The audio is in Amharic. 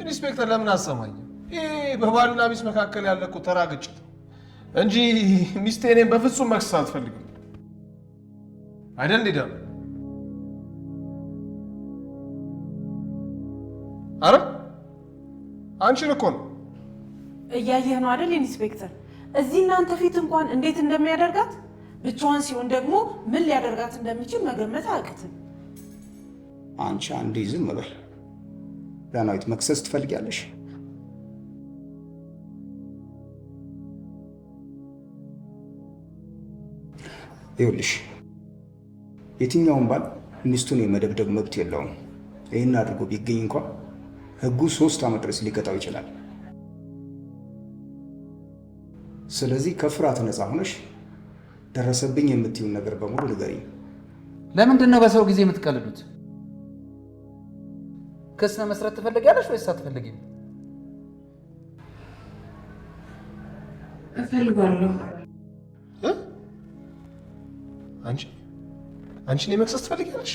ኢንስፔክተር ለምን አሰማኝ? ይሄ በባልና ሚስት መካከል ያለ እኮ ተራ ግጭት እንጂ ሚስቴ እኔን በፍጹም መክሰስ አትፈልግም አይደል? ዲዳ አረ አንቺን እኮ ነው እያየህ ነው አይደል ኢንስፔክተር? እዚህ እናንተ ፊት እንኳን እንዴት እንደሚያደርጋት ብቻዋን ሲሆን ደግሞ ምን ሊያደርጋት እንደሚችል መገመት አያቅትም። አንቺ አንዴ ዝም በል። ዳናዊት መክሰስ ትፈልጊያለሽ? ይኸውልሽ የትኛውም ባል ሚስቱን የመደብደብ መብት የለውም። ይህን አድርጎ ቢገኝ እንኳን ህጉ 3 ዓመት ድረስ ሊቀጣው ይችላል። ስለዚህ ከፍርሃት ነፃ ሆነሽ ደረሰብኝ የምትይውን ነገር በሙሉ ንገሪኝ። ለምንድን ነው በሰው ጊዜ የምትቀልዱት? ክስ መስራት ትፈልጊያለሽ ወይስ አትፈልጊም? እፈልጋለሁ። አንቺ እኔን መክሰስ ትፈልጊያለሽ?